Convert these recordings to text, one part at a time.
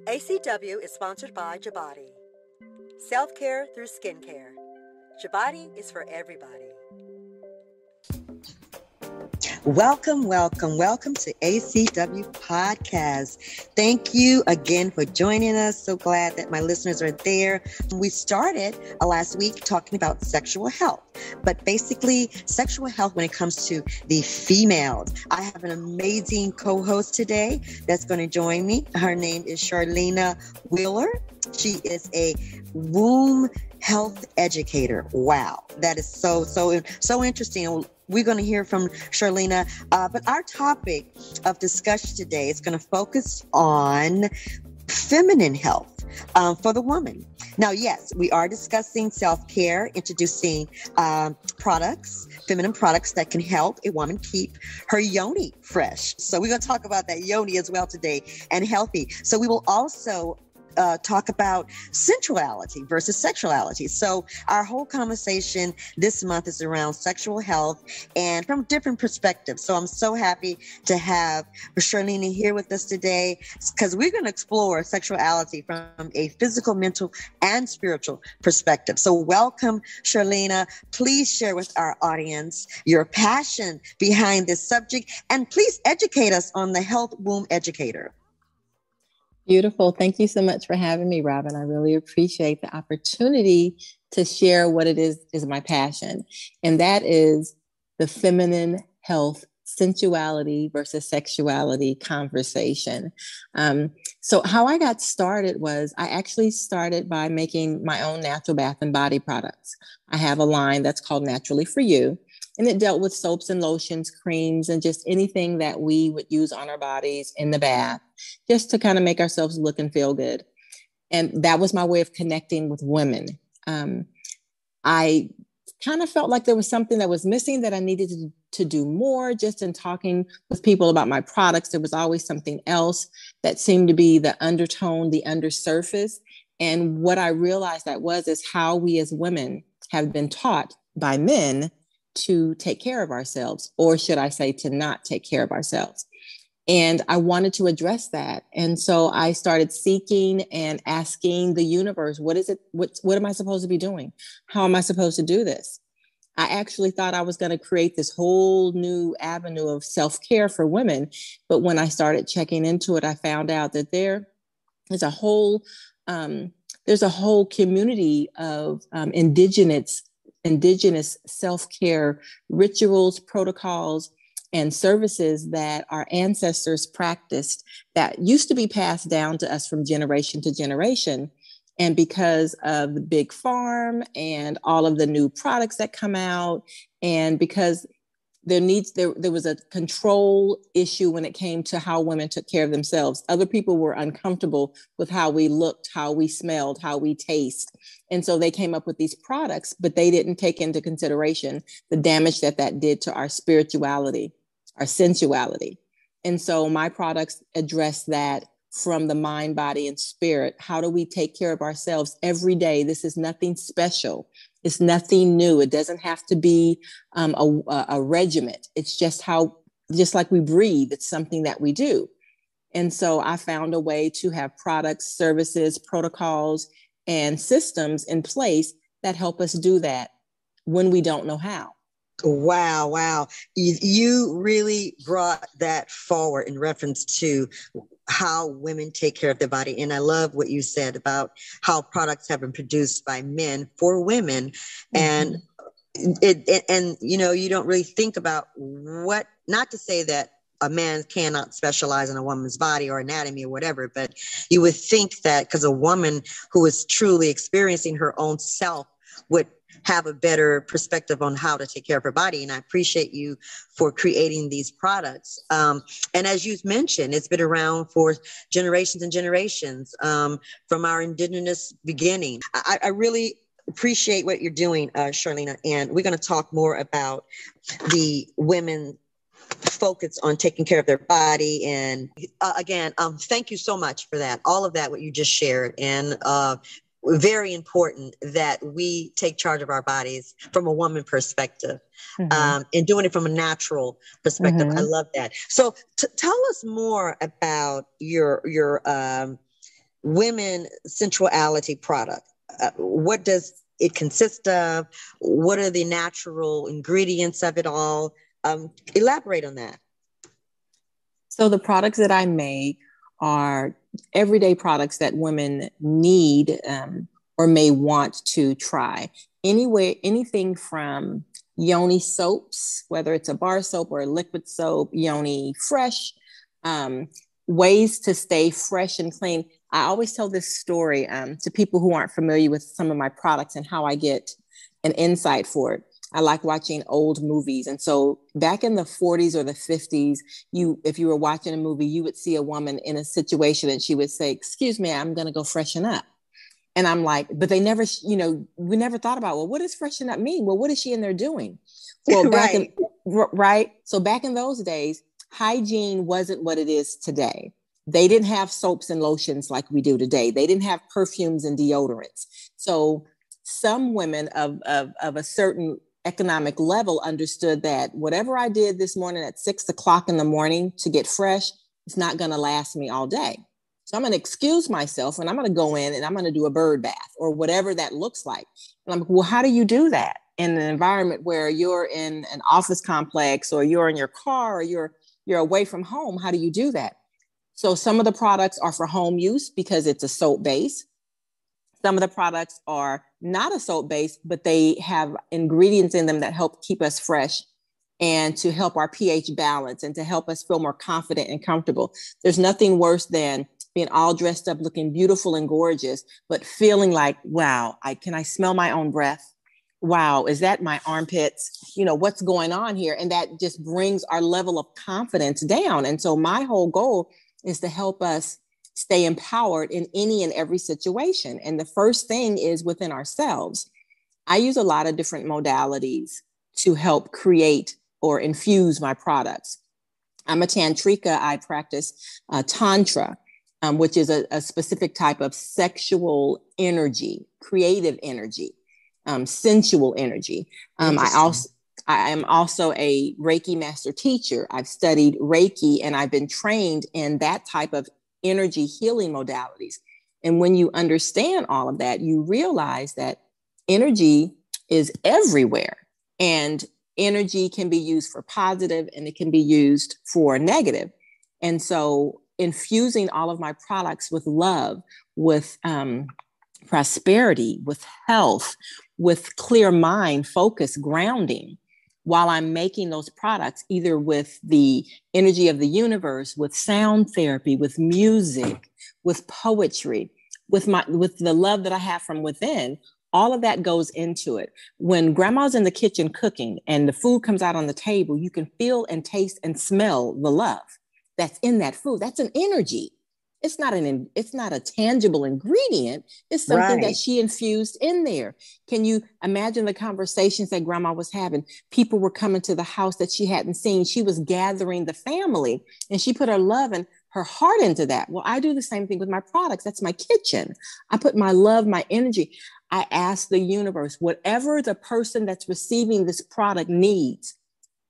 ACW is sponsored by Jabati. Self-care through skincare. Jabati is for everybody. Welcome to ACW Podcast. Thank you again for joining us. So glad that my listeners are there. We started last week talking about sexual health, but basically sexual health when it comes to the females. I have an amazing co-host today that's going to join me. Her name is Sharlene Wheeler. She is a womb health educator. Wow, that is so interesting. We're going to hear from Sharlene, but our topic of discussion today is going to focus on feminine health for the woman. Now, yes, we are discussing self-care, introducing products, feminine products that can help a woman keep her Yoni fresh. So we're going to talk about that Yoni as well today and healthy. So we will also talk about sensuality versus sexuality. So our whole conversation this month is around sexual health and from different perspectives. So I'm so happy to have Sharlene here with us today because we're going to explore sexuality from a physical, mental, and spiritual perspective. So welcome, Sharlene. Please share with our audience your passion behind this subject and please educate us on the Health Womb Educator. Beautiful. Thank you so much for having me, Robin. I really appreciate the opportunity to share what it is my passion. And that is the feminine health, sensuality versus sexuality conversation. So how I got started was I actually started by making my own natural bath and body products. I have a line that's called Naturally For You. And it dealt with soaps and lotions, creams, and just anything that we would use on our bodies in the bath, just to kind of make ourselves look and feel good. And that was my way of connecting with women. I kind of felt like there was something that was missing that I needed to do more. Just in talking with people about my products, there was always something else that seemed to be the undertone, the undersurface. And what I realized that is how we as women have been taught by men to take care of ourselves, or should I say to not take care of ourselves. And I wanted to address that. And so I started seeking and asking the universe, what is it? What am I supposed to be doing? How am I supposed to do this? I actually thought I was going to create this whole new avenue of self-care for women. But when I started checking into it, I found out that there's a whole community of indigenous self-care rituals, protocols, and services that our ancestors practiced that used to be passed down to us from generation to generation. And because of the big farm and all of the new products that come out, and because there was a control issue when it came to how women took care of themselves. Other people were uncomfortable with how we looked, how we smelled, how we taste. And so they came up with these products, but they didn't take into consideration the damage that did to our spirituality, our sensuality. And so my products address that from the mind, body, and spirit. How do we take care of ourselves every day? This is nothing special. It's nothing new. It doesn't have to be a regiment. It's just like we breathe. It's something that we do. And so I found a way to have products, services, protocols, and systems in place that help us do that when we don't know how. Wow. You really brought that forward in reference to how women take care of their body. And I love what you said about how products have been produced by men for women. And you don't really think about not to say that a man cannot specialize in a woman's body or anatomy or whatever, but you would think that because a woman who is truly experiencing her own self would have a better perspective on how to take care of her body. And I appreciate you for creating these products. And as you mentioned, it's been around for generations and generations from our indigenous beginning. I really appreciate what you're doing, Sharlene, and we're going to talk more about the women focus on taking care of their body. And again, thank you so much for that. All of that, what you just shared. And very important that we take charge of our bodies from a woman perspective, and doing it from a natural perspective. I love that. So tell us more about your women sensuality product? What does it consist of? What are the natural ingredients of it all? Elaborate on that. So the products that I make are everyday products that women need or may want to try. Anyway, anything from Yoni soaps, whether it's a bar soap or a liquid soap, Yoni Fresh, ways to stay fresh and clean. I always tell this story to people who aren't familiar with some of my products and how I get an insight for it. I like watching old movies. And so back in the 40s or the 50s, if you were watching a movie, you would see a woman in a situation and she would say, "Excuse me, I'm going to go freshen up." And I'm like, but they never, we never thought about, well, what does freshen up mean? Well, what is she in there doing? Well, right. So back in those days, hygiene wasn't what it is today. They didn't have soaps and lotions like we do today. They didn't have perfumes and deodorants. So some women of a certain economic level understood that whatever I did this morning at 6 o'clock in the morning to get fresh, it's not going to last me all day. So I'm going to excuse myself and I'm going to go in and I'm going to do a bird bath or whatever that looks like. And I'm like, well, how do you do that in an environment where you're in an office complex or you're in your car or you're away from home? How do you do that? So some of the products are for home use because it's a soap base. Some of the products are not a soap base, but they have ingredients in them that help keep us fresh and to help our pH balance and to help us feel more confident and comfortable. There's nothing worse than being all dressed up, looking beautiful and gorgeous, but feeling like, wow, can I smell my own breath? Wow, is that my armpits? What's going on here? And that just brings our level of confidence down. And so my whole goal is to help us stay empowered in any and every situation. And the first thing is within ourselves. I use a lot of different modalities to help create or infuse my products. I'm a tantrika. I practice tantra, which is a specific type of sexual energy, creative energy, sensual energy. I am also a Reiki master teacher. I've studied Reiki and I've been trained in that type of energy healing modalities. And when you understand all of that, you realize that energy is everywhere and energy can be used for positive and it can be used for negative. And so infusing all of my products with love, with prosperity, with health, with clear mind, focus, grounding, while I'm making those products, either with the energy of the universe, with sound therapy, with music, with poetry, with the love that I have from within, all of that goes into it. When grandma's in the kitchen cooking and the food comes out on the table, you can feel and taste and smell the love that's in that food. That's an energy. It's not a tangible ingredient. It's something that she infused in there. Can you imagine the conversations that grandma was having? People were coming to the house that she hadn't seen. She was gathering the family and she put her love and her heart into that. Well, I do the same thing with my products. That's my kitchen. I put my love, my energy. I ask the universe, whatever the person that's receiving this product needs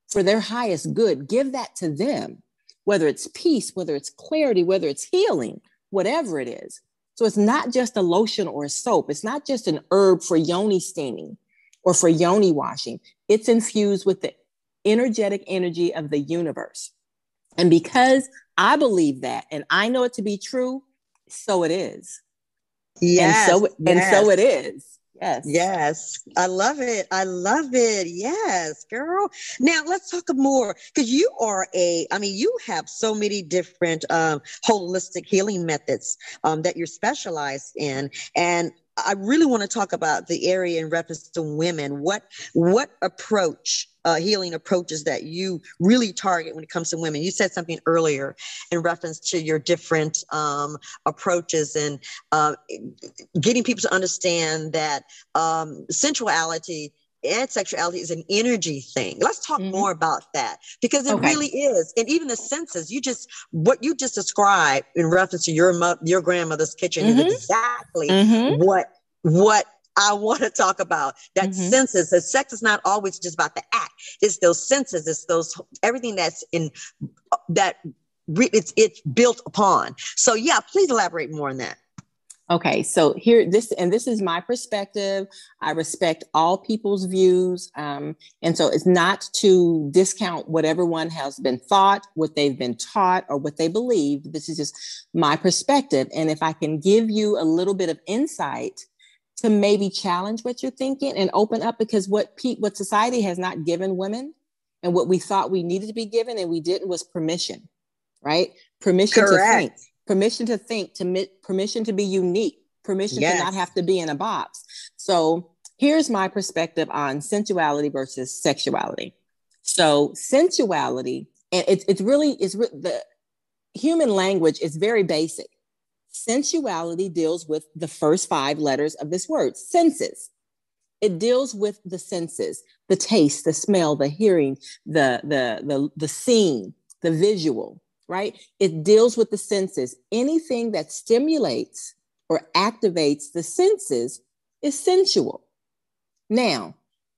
for their highest good, give that to them. Whether it's peace, whether it's clarity, whether it's healing, whatever it is. So it's not just a lotion or a soap. It's not just an herb for Yoni steaming or for Yoni washing. It's infused with the energetic energy of the universe. And because I believe that, and I know it to be true, so it is. Yes. And so it is. Yes. Yes. I love it. I love it. Yes, girl. Now let's talk more because you have so many different holistic healing methods that you're specialized in. And I really want to talk about the area in reference to women. What approach, healing approaches that you really target when it comes to women? You said something earlier in reference to your different approaches and getting people to understand that sensuality and sexuality is an energy thing. Let's talk more about that because it really is. And even the senses, what you just described in reference to your grandmother's kitchen is exactly what I want to talk about. That senses, that sex is not always just about the act. It's those senses. It's everything that's in that it's built upon. So yeah, please elaborate more on that. Okay, so this is my perspective. I respect all people's views. And so it's not to discount what everyone has been thought, what they've been taught, or what they believe. This is just my perspective. And if I can give you a little bit of insight to maybe challenge what you're thinking and open up, because what society has not given women and what we thought we needed to be given and we didn't was permission, right? Permission to think. Permission to think, permission to be unique, permission to not have to be in a box. So here's my perspective on sensuality versus sexuality. So sensuality, and the human language is very basic. Sensuality deals with the first 5 letters of this word, senses. It deals with the senses, the taste, the smell, the hearing, the seeing, the visual. Right? It deals with the senses. Anything that stimulates or activates the senses is sensual. Now,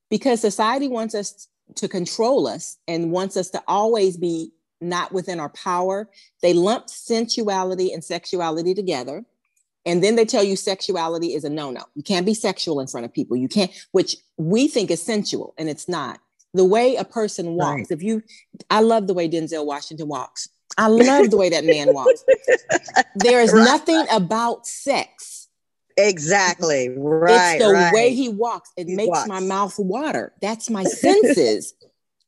because society wants us to control us and wants us to always be not within our power, they lump sensuality and sexuality together. And then they tell you sexuality is a no-no. You can't be sexual in front of people. You can't, which we think is sensual, and it's not. The way a person walks, I love the way Denzel Washington walks. I love the way that man walks. There is nothing about sex. Exactly. Right. It's the way he walks. It makes my mouth water. That's my senses.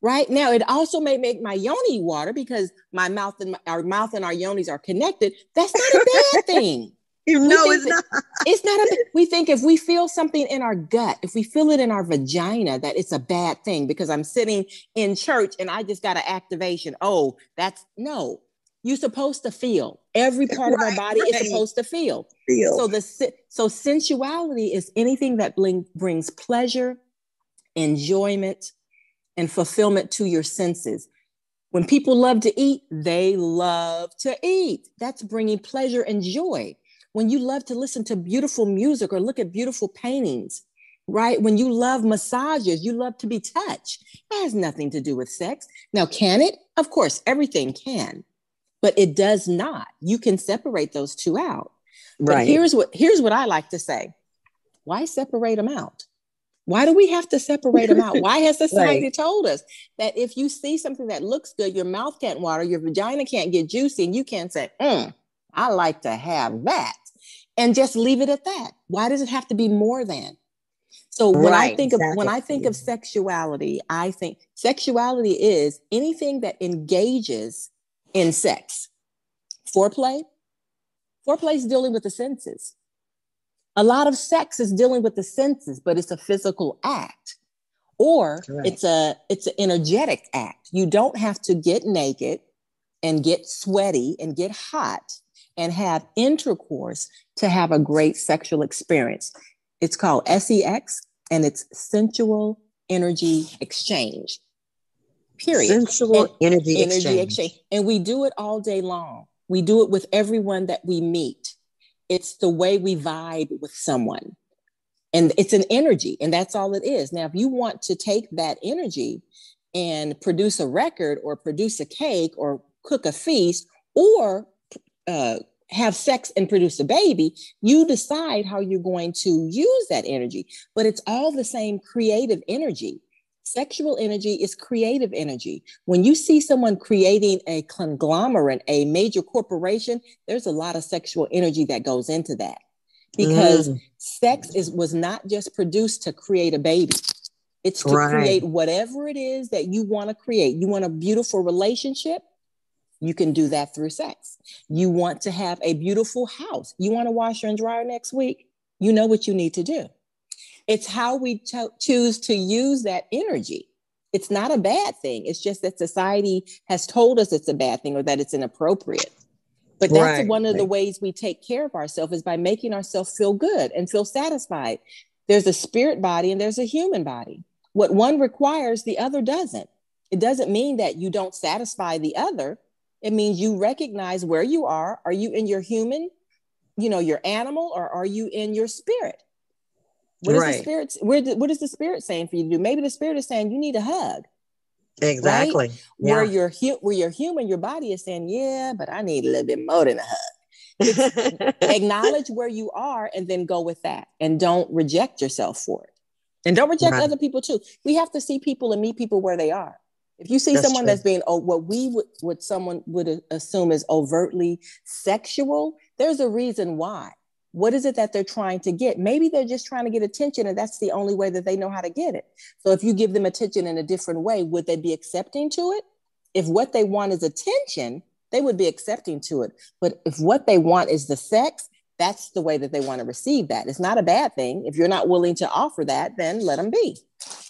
Right now, it also may make my yoni water because my mouth and our yonis are connected. That's not a bad thing. It's not. It's not. We think if we feel something in our gut, if we feel it in our vagina, that it's a bad thing because I'm sitting in church and I just got an activation. Oh, no. You're supposed to feel. Every part of our body is supposed to feel. So sensuality is anything that brings pleasure, enjoyment, and fulfillment to your senses. When people love to eat, they love to eat. That's bringing pleasure and joy. When you love to listen to beautiful music or look at beautiful paintings, right? When you love massages, you love to be touched. It has nothing to do with sex. Now, can it? Of course, everything can, but it does not. You can separate those two out. But here's what I like to say. Why separate them out? Why do we have to separate them out? Why has society told us that if you see something that looks good, your mouth can't water, your vagina can't get juicy, and you can't say, I like to have that, and just leave it at that? Why does it have to be more than? So when I think of sexuality, I think sexuality is anything that engages in sex. Foreplay is dealing with the senses. A lot of sex is dealing with the senses, but it's a physical act, or it's an energetic act. You don't have to get naked and get sweaty and get hot and have intercourse to have a great sexual experience. It's called SEX, and it's sensual energy exchange. Period. Sensual energy exchange. And we do it all day long. We do it with everyone that we meet. It's the way we vibe with someone. And it's an energy, and that's all it is. Now, if you want to take that energy and produce a record or produce a cake or cook a feast or have sex and produce a baby, you decide how you're going to use that energy. But it's all the same creative energy. Sexual energy is creative energy. When you see someone creating a conglomerate, a major corporation, there's a lot of sexual energy that goes into that. Because sex was not just produced to create a baby. It's to create whatever it is that you want to create. You want a beautiful relationship? You can do that through sex. You want to have a beautiful house? You want a washer and dryer next week? You know what you need to do. It's how we choose to use that energy. It's not a bad thing. It's just that society has told us it's a bad thing or that it's inappropriate. But that's one of the ways we take care of ourselves, is by making ourselves feel good and feel satisfied. There's a spirit body and there's a human body. What one requires, the other doesn't. It doesn't mean that you don't satisfy the other. It means you recognize where you are. Are you in your human, your animal, or are you in your spirit? What is the spirit? What is the spirit saying for you to do? Maybe the spirit is saying you need a hug. Exactly. Right? Where you're human, your body is saying, yeah, but I need a little bit more than a hug. Acknowledge where you are and then go with that, and don't reject yourself for it. And don't reject other people too. We have to see people and meet people where they are. If you see someone that's being what someone would assume is overtly sexual, there's a reason why. What is it that they're trying to get? Maybe they're just trying to get attention, and that's the only way that they know how to get it. So if you give them attention in a different way, would they be accepting to it? If what they want is attention, they would be accepting to it. But if what they want is the sex, that's the way that they want to receive that. It's not a bad thing. If you're not willing to offer that, then let them be.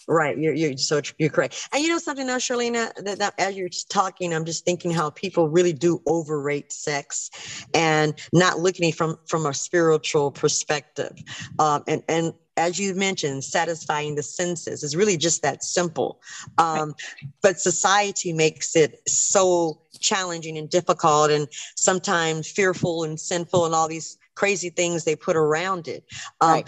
Right. You're correct. And you know something else, Sharlene, that as you're talking, I'm just thinking how people really do overrate sex and not looking from a spiritual perspective. And as you mentioned, satisfying the senses is really just that simple. But society makes it so challenging and difficult and sometimes fearful and sinful and all these crazy things they put around it. I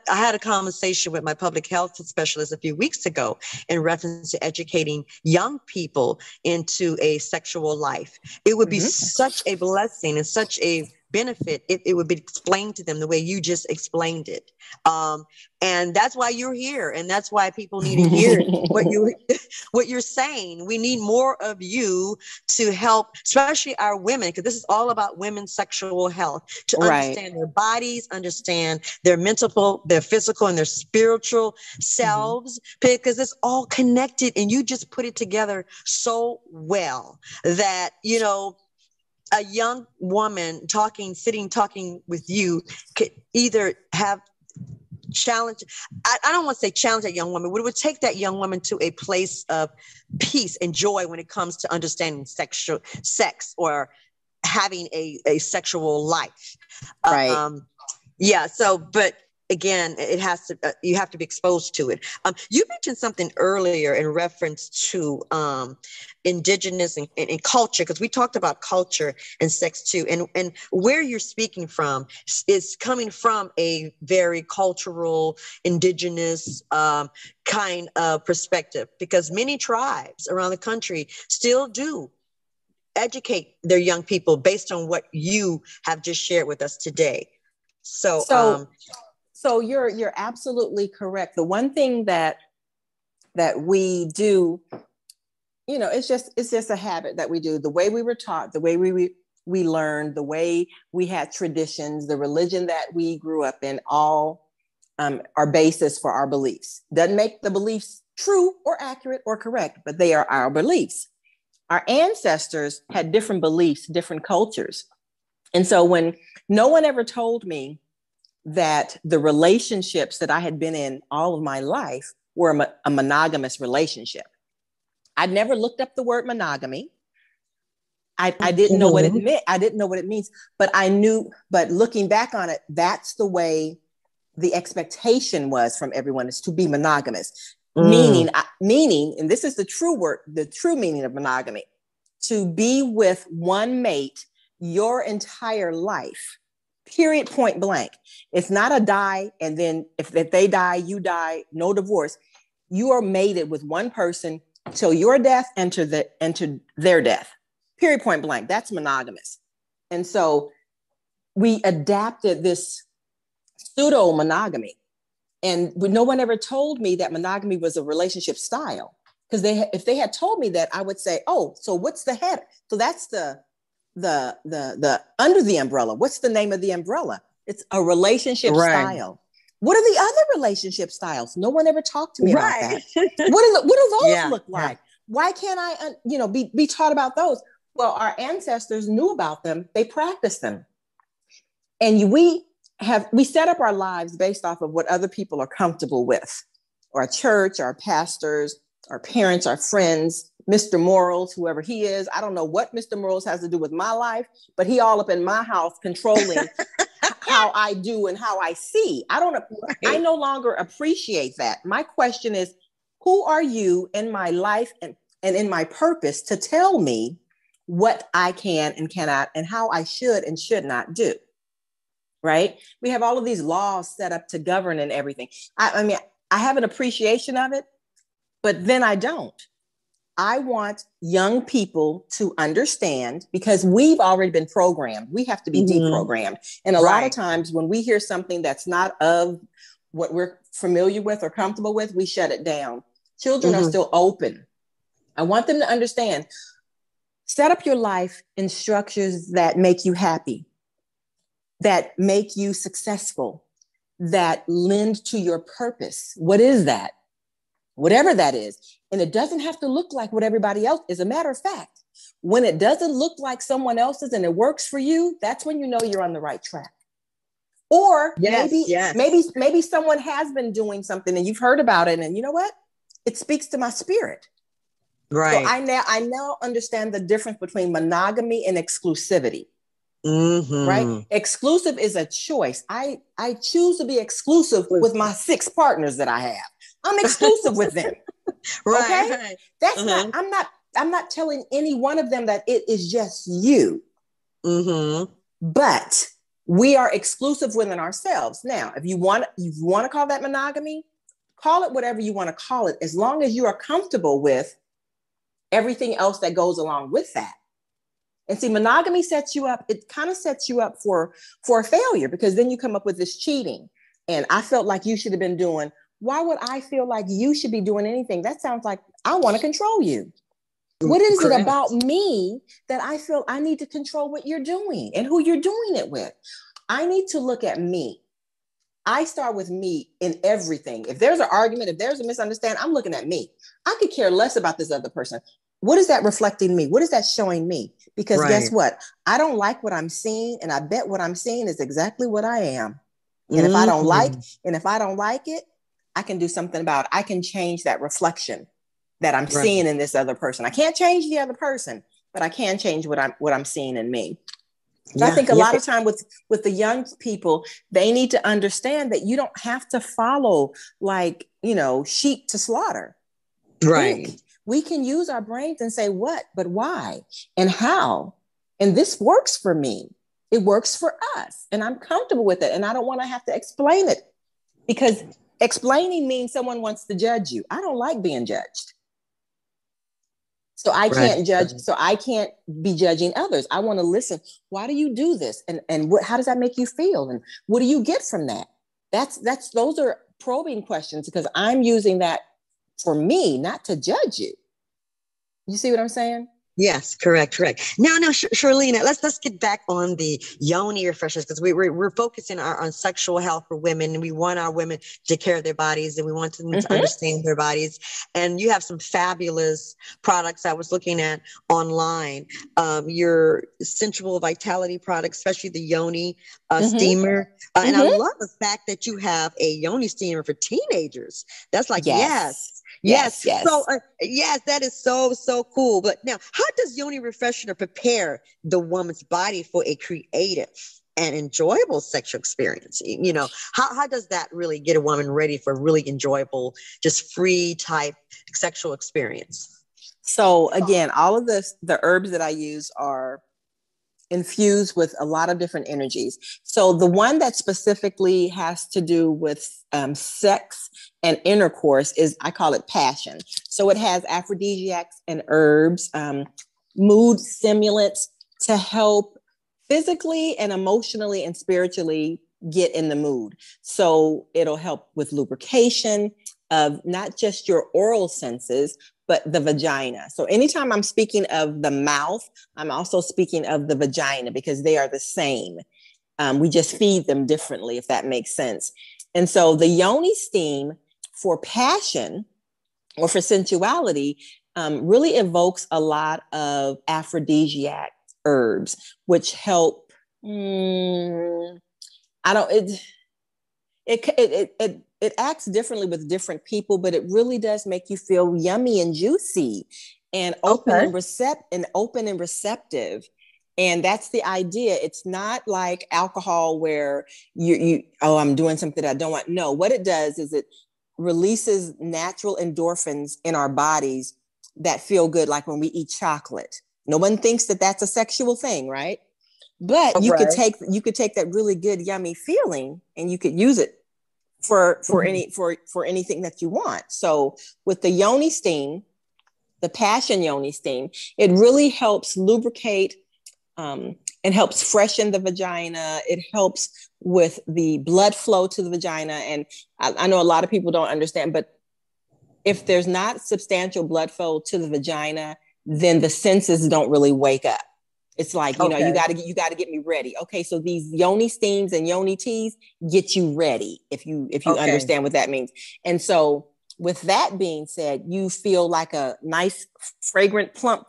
had a conversation with my public health specialist a few weeks ago in reference to educating young people into a sexual life. It would be such a blessing and such a benefit if it would be explained to them the way you just explained it. And that's why you're here. And that's why people need to hear what you're saying. We need more of you to help, especially our women, because this is all about women's sexual health, to understand their bodies, understand their mental, their physical, and their spiritual selves, because it's all connected. And you just put it together so well that, you know, a young woman talking with you could either have challenge. I don't want to say challenge that young woman, but it would take that young woman to a place of peace and joy when it comes to understanding sex or having a sexual life. But again, it has to, you have to be exposed to it. You mentioned something earlier in reference to indigenous and culture, because we talked about culture and sex too. And where you're speaking from is coming from a very cultural, indigenous kind of perspective, because many tribes around the country still do educate their young people based on what you have just shared with us today. So you're absolutely correct. The one thing that we do, you know, it's just a habit that we do. The way we were taught, the way we learned, the way we had traditions, the religion that we grew up in, all are basis for our beliefs. Doesn't make the beliefs true or accurate or correct, but they are our beliefs. Our ancestors had different beliefs, different cultures. And so when no one ever told me that the relationships that I had been in all of my life were a monogamous relationship. I'd never looked up the word monogamy. I didn't know what it meant. I didn't know what it means, but I knew, but looking back on it, that's the way the expectation was from everyone, is to be monogamous. Meaning, and this is the true word, the true meaning of monogamy, to be with one mate your entire life. Period, point blank. It's not a die, and then if they die, you die, no divorce. You are mated with one person till your death enter their death. Period, point blank. That's monogamous. And so we adapted this pseudo monogamy, and no one ever told me that monogamy was a relationship style. Because if they had told me that, I would say, oh, so what's the head? So that's the under the umbrella. What's the name of the umbrella? It's a relationship style. What are the other relationship styles? No one ever talked to me about that. What do those look like? Why can't I, be taught about those? Well, our ancestors knew about them. They practiced them. And we set up our lives based off of what other people are comfortable with. Our church, our pastors, our parents, our friends, Mr. Morals, whoever he is. I don't know what Mr. Morals has to do with my life, but he all up in my house controlling how I do and how I see. I don't know. I no longer appreciate that. My question is, who are you in my life and in my purpose to tell me what I can and cannot and how I should and should not do? Right? We have all of these laws set up to govern and everything. I mean, I have an appreciation of it, but then I don't. I want young people to understand, because we've already been programmed. We have to be deprogrammed. And a lot of times when we hear something that's not of what we're familiar with or comfortable with, we shut it down. Children are still open. I want them to understand, set up your life in structures that make you happy, that make you successful, that lend to your purpose. What is that? Whatever that is. And it doesn't have to look like what everybody else. As a matter of fact, when it doesn't look like someone else's and it works for you, that's when you know you're on the right track. Or maybe someone has been doing something and you've heard about it, and you know what? It speaks to my spirit. Right. So I now understand the difference between monogamy and exclusivity. Right? Exclusive is a choice. I choose to be exclusive with my 6 partners that I have. I'm exclusive with them. Right. Okay? That's I'm not telling any one of them that it is just you. But we are exclusive within ourselves. Now, if you want to call that monogamy, call it whatever you want to call it, as long as you are comfortable with everything else that goes along with that. And see, monogamy sets you up. It kind of sets you up for a failure, because then you come up with this cheating. And I felt like you should have been doing. Why would I feel like you should be doing anything? That sounds like I want to control you. What is it about me that I feel I need to control what you're doing and who you're doing it with? I need to look at me. I start with me in everything. If there's an argument, if there's a misunderstanding, I'm looking at me. I could care less about this other person. What is that reflecting me? What is that showing me? Because guess what? I don't like what I'm seeing, and I bet what I'm seeing is exactly what I am. And if I don't like it, I can do something about it. I can change that reflection that I'm seeing in this other person. I can't change the other person, but I can change what I'm seeing in me. So I think a lot of time with the young people, they need to understand that you don't have to follow sheep to slaughter. Right. We can use our brains and say what, but why and how? And this works for me. It works for us. And I'm comfortable with it. And I don't want to have to explain it, because explaining means someone wants to judge you. I don't like being judged. So I can't judge. So I can't be judging others. I want to listen. Why do you do this? And how does that make you feel? And what do you get from that? Those are probing questions, because I'm using that for me, not to judge you. You see what I'm saying? Yes, correct. Now, Sharlene, let's get back on the Yoni Refreshes, because we're focusing on sexual health for women, and we want our women to take care of their bodies, and we want them to understand their bodies. And you have some fabulous products I was looking at online. Your sensual vitality products, especially the Yoni steamer, and I love the fact that you have a Yoni steamer for teenagers. That's like yes. So that is so cool. But now, how does Yoni Refresher prepare the woman's body for a creative and enjoyable sexual experience? You know, how does that really get a woman ready for a really enjoyable, just free type sexual experience? So again, all of the herbs that I use are infused with a lot of different energies. So the one that specifically has to do with sex and intercourse I call it passion. So it has aphrodisiacs and herbs, mood stimulants to help physically and emotionally and spiritually get in the mood. So it'll help with lubrication of not just your oral senses, but the vagina. So anytime I'm speaking of the mouth, I'm also speaking of the vagina, because they are the same. We just feed them differently, if that makes sense. And so the Yoni Steam for passion or for sensuality really evokes a lot of aphrodisiac herbs, which help. It acts differently with different people, but it really does make you feel yummy and juicy and open and receptive. And that's the idea. It's not like alcohol where I'm doing something that I don't want. No, what it does is it releases natural endorphins in our bodies that feel good, like when we eat chocolate. No one thinks that that's a sexual thing, right? But you could take that really good, yummy feeling, and you could use it for anything that you want. So with the Yoni Steam, the Passion Yoni Steam, it really helps lubricate and helps freshen the vagina. It helps with the blood flow to the vagina. And I know a lot of people don't understand, but if there's not substantial blood flow to the vagina, then the senses don't really wake up. It's like, you know, you got to get me ready. Okay. So these Yoni Steams and Yoni Teas get you ready, if you understand what that means. And so with that being said, you feel like a nice, fragrant, plump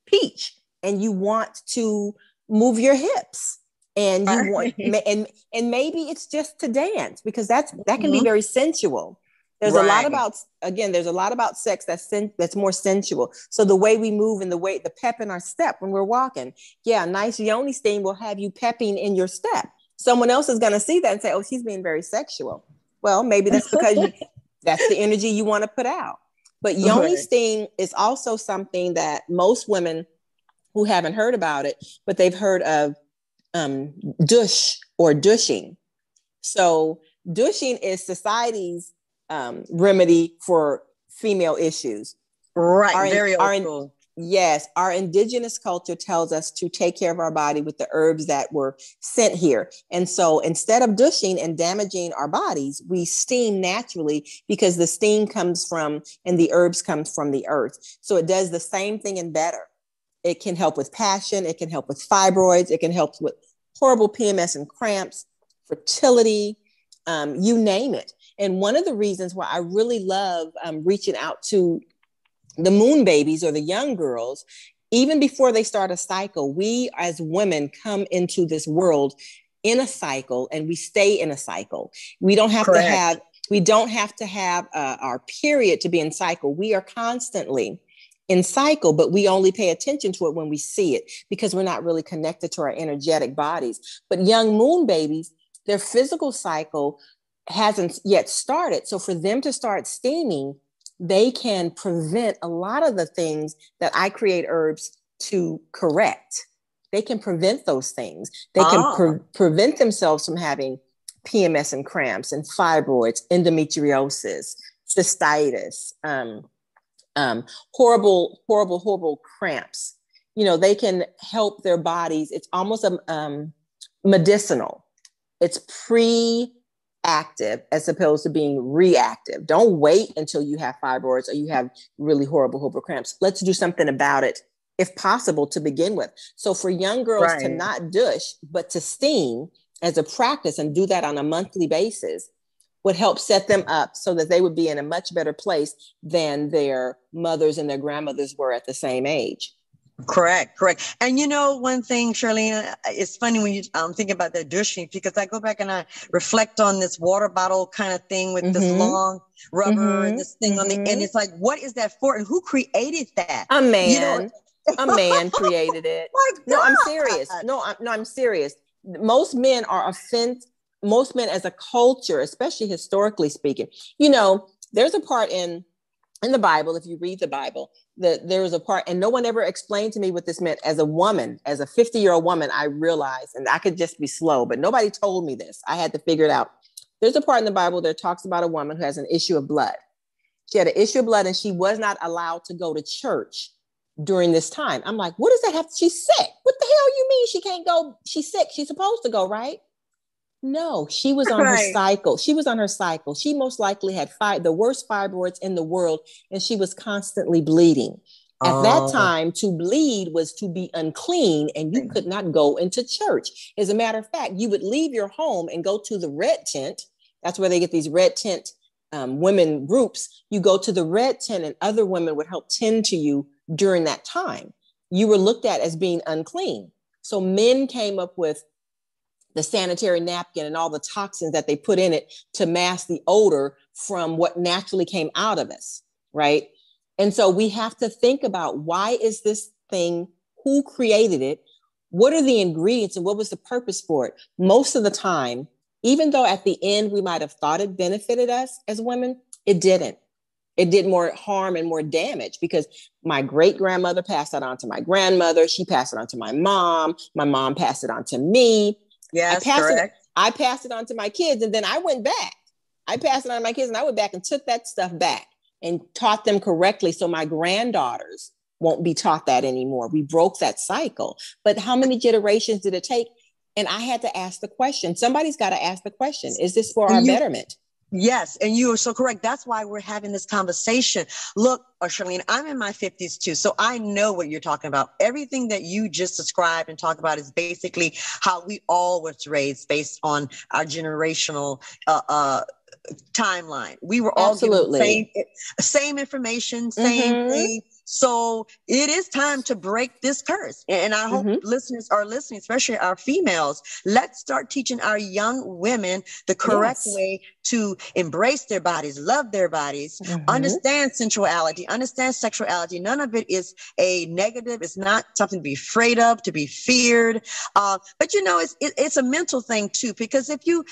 peach, and you want to move your hips, and you want, and maybe it's just to dance, because that can be very sensual. There's a lot about sex that's more sensual. So the way we move and the pep in our step when we're walking, nice Yoni Steam will have you pepping in your step. Someone else is going to see that and say, oh, she's being very sexual. Well, maybe that's because that's the energy you want to put out. But Yoni Steam is also something that most women who haven't heard about it, but they've heard of douche or douching. So douching is society's remedy for female issues. Right. Very old school. Yes. Our indigenous culture tells us to take care of our body with the herbs that were sent here. And so instead of douching and damaging our bodies, we steam naturally, because the steam comes from, and the herbs comes from the earth. So it does the same thing and better. It can help with passion. It can help with fibroids. It can help with horrible PMS and cramps, fertility, you name it. And one of the reasons why I really love reaching out to the moon babies or the young girls, even before they start a cycle, we as women come into this world in a cycle, and we stay in a cycle. We don't have to have our period to be in cycle. We are constantly in cycle, but we only pay attention to it when we see it, because we're not really connected to our energetic bodies. But young moon babies, their physical cycle hasn't yet started. So for them to start steaming, they can prevent a lot of the things that I create herbs to correct. They can prevent those things. They can prevent themselves from having PMS and cramps and fibroids, endometriosis, cystitis, horrible cramps. You know, they can help their bodies. It's almost medicinal. It's pre-active as opposed to being reactive. Don't wait until you have fibroids or you have really horrible cramps. Let's do something about it, if possible, to begin with. So for young girls to not douche, but to steam as a practice and do that on a monthly basis would help set them up so that they would be in a much better place than their mothers and their grandmothers were at the same age. Correct. And you know, one thing, Sharlene, it's funny when you think about the douching, because I go back and I reflect on this water bottle kind of thing with this long rubber and this thing on the end. It's like, what is that for? And who created that? A man. A man created it. No, I'm serious. I'm serious. Most men are offended. Most men as a culture, especially historically speaking, you know, there's a part in the Bible, if you read the Bible, that there was a part, and no one ever explained to me what this meant. As a woman, as a 50-year-old woman, I realized, and I could just be slow, but nobody told me this. I had to figure it out. There's a part in the Bible that talks about a woman who has an issue of blood. She had an issue of blood, and she was not allowed to go to church during this time. I'm like, what does that have? She's sick. What the hell you mean she can't go? She's sick. She's supposed to go, right? No, she was on her cycle. She was on her cycle. She most likely had the worst fibroids in the world, and she was constantly bleeding. At that time, to bleed was to be unclean, and you could not go into church. As a matter of fact, you would leave your home and go to the red tent. That's where they get these red tent women groups. You go to the red tent, and other women would help tend to you during that time. You were looked at as being unclean. So men came up with the sanitary napkin and all the toxins that they put in it to mask the odor from what naturally came out of us, right? And so we have to think about, why is this thing? Who created it? What are the ingredients and what was the purpose for it? Most of the time, even though at the end we might have thought it benefited us as women, it didn't. It did more harm and more damage, because my great grandmother passed that on to my grandmother. She passed it on to my mom. My mom passed it on to me. Yes, correct. I passed it on to my kids, and then I went back. I passed it on to my kids, and I went back and took that stuff back. and taught them correctly so my granddaughters won't be taught that anymore. We broke that cycle. But how many generations did it take? And I had to ask the question. Somebody's got to ask the question. Is this for our betterment? Yes. And you are so correct. That's why we're having this conversation. Look, Sharlene, I'm in my 50s too. So I know what you're talking about. Everything that you just described and talked about is basically how we all was raised based on our generational timeline. We were all given the same information, same thing. So it is time to break this curse. And I hope listeners are listening, especially our females. Let's start teaching our young women the correct way to embrace their bodies, love their bodies, understand sensuality, understand sexuality. None of it is a negative. It's not something to be afraid of, to be feared. But you know, it's a mental thing too, because if you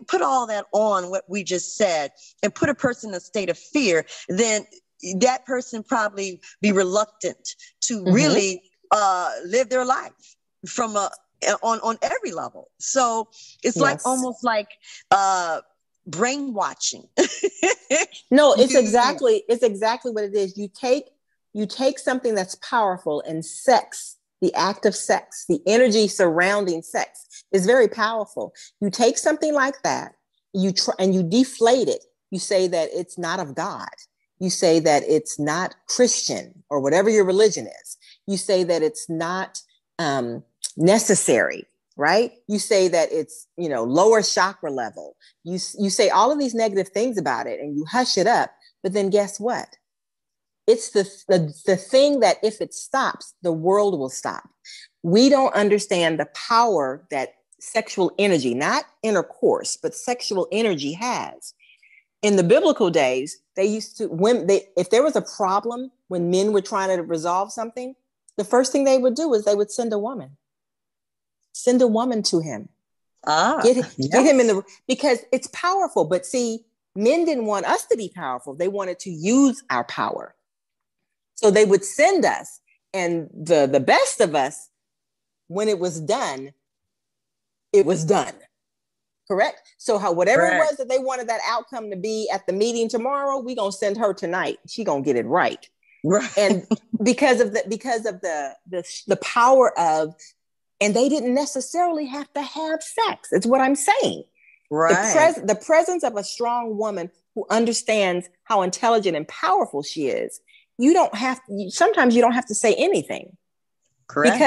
put all that on what we just said and put a person in a state of fear, then that person probably be reluctant to really live their life from on every level. So it's like almost like brainwashing. No, it's exactly what it is. You take something that's powerful, and sex, the act of sex, the energy surrounding sex is very powerful. You take something like that, and you deflate it. You say that it's not of God. You say that it's not Christian or whatever your religion is. You say that it's not necessary, right? You say that it's, lower chakra level. You say all of these negative things about it and you hush it up. But then guess what? It's the thing that if it stops, the world will stop. We don't understand the power that sexual energy, not intercourse, but sexual energy has. In the biblical days, they used to, if there was a problem when men were trying to resolve something, the first thing they would do is they would send a woman to him. Get him because it's powerful. But see, men didn't want us to be powerful. They wanted to use our power. So they would send us, and the best of us, when it was done, it was done. Correct? So whatever it was that they wanted that outcome to be at the meeting tomorrow, we're going to send her tonight. She going to get it right. Right. And because of the power of, and they didn't necessarily have to have sex. It's what I'm saying. Right. The presence of a strong woman who understands how intelligent and powerful she is. Sometimes you don't have to say anything. Correct.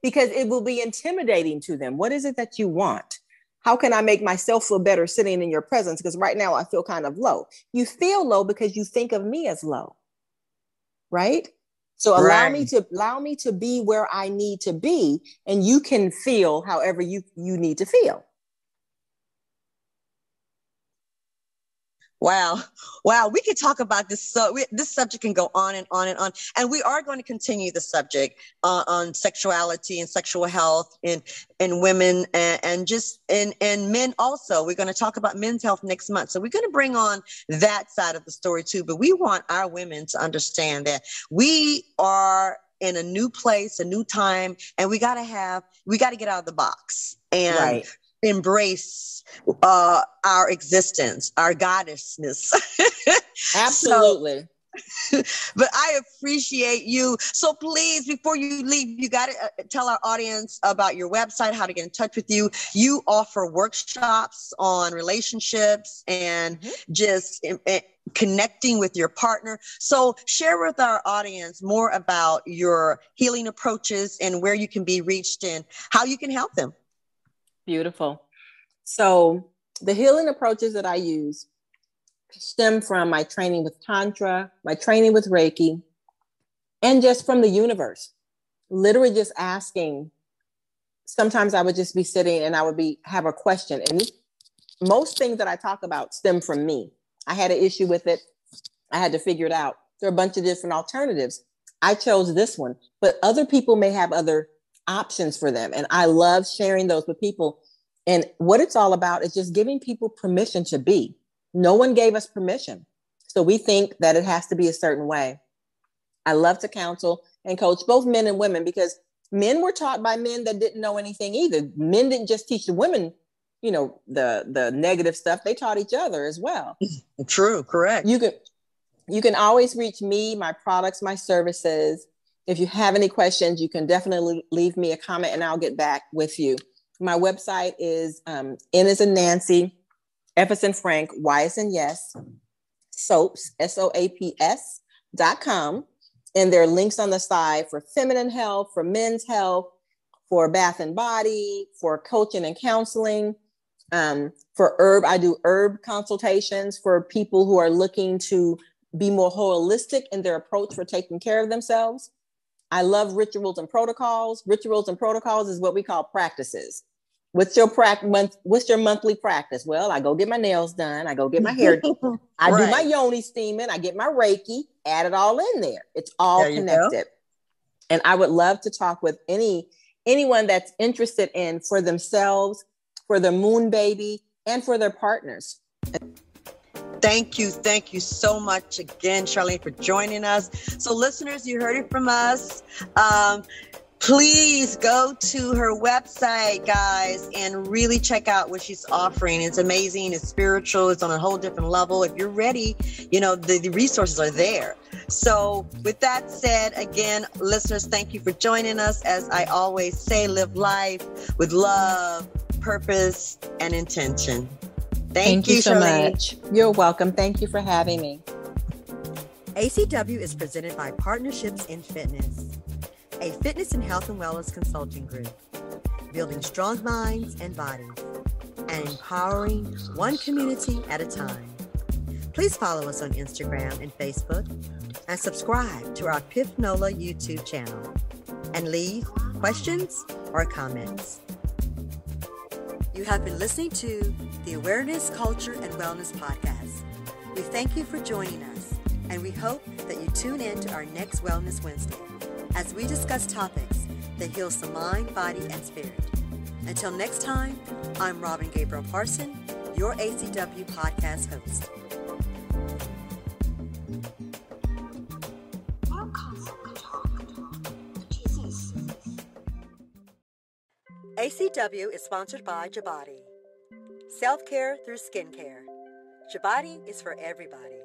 Because it will be intimidating to them. What is it that you want? How can I make myself feel better sitting in your presence? Because right now I feel kind of low. You feel low because you think of me as low. Right? So allow me to be where I need to be, and you can feel however you need to feel. Wow. We could talk about this. So this subject can go on and on and on. And we are going to continue the subject on sexuality and sexual health in women and men also. We're going to talk about men's health next month. So we're going to bring on that side of the story too. But we want our women to understand that we are in a new place, a new time, and we got to get out of the box and embrace our existence, our goddessness. Absolutely. But I appreciate you. So please, before you leave, you got to tell our audience about your website, how to get in touch with you. You offer workshops on relationships and just connecting with your partner. So share with our audience more about your healing approaches and where you can be reached and how you can help them. Beautiful. So the healing approaches that I use stem from my training with Tantra, my training with Reiki, and just from the universe. Literally just asking. Sometimes I would just be sitting and I would have a question. And most things that I talk about stem from me. I had an issue with it. I had to figure it out. There are a bunch of different alternatives. I chose this one, but other people may have other options for them. And I love sharing those with people. And what it's all about is just giving people permission to be. No one gave us permission. So we think that it has to be a certain way. I love to counsel and coach both men and women because men were taught by men that didn't know anything either. Men didn't just teach the women, the negative stuff. They taught each other as well. True. Correct. You can always reach me, my products, my services. If you have any questions, you can definitely leave me a comment and I'll get back with you. My website is N as in Nancy, F as in Frank, Y as in yes, soaps, SOAPS.com. And there are links on the side for feminine health, for men's health, for bath and body, for coaching and counseling, for herb. I do herb consultations for people who are looking to be more holistic in their approach for taking care of themselves. I love rituals and protocols. Rituals and protocols is what we call practices. What's your monthly practice? Well, I go get my nails done. I go get my hair done. I do my Yoni steaming. I get my Reiki. Add it all in there. It's all connected. And I would love to talk with anyone that's interested in for themselves, for their moon baby, and for their partners. Thank you. Thank you so much again, Sharlene, for joining us. So listeners, you heard it from us. Please go to her website, guys, and really check out what she's offering. It's amazing. It's spiritual. It's on a whole different level. If you're ready, the resources are there. So with that said, again, listeners, thank you for joining us. As I always say, live life with love, purpose, and intention. Thank you so much. You're welcome. Thank you for having me. ACW is presented by Partnerships in Fitness, a fitness and health and wellness consulting group, building strong minds and bodies, and empowering one community at a time. Please follow us on Instagram and Facebook, and subscribe to our Piff Nola YouTube channel, and leave questions or comments. You have been listening to the Awareness, Culture, and Wellness Podcast. We thank you for joining us, and we hope that you tune in to our next Wellness Wednesday as we discuss topics that heals the mind, body, and spirit. Until next time, I'm Robin Gabriel Parson, your ACW Podcast host. ACW is sponsored by Jabati. Self-care through skincare. Jabati is for everybody.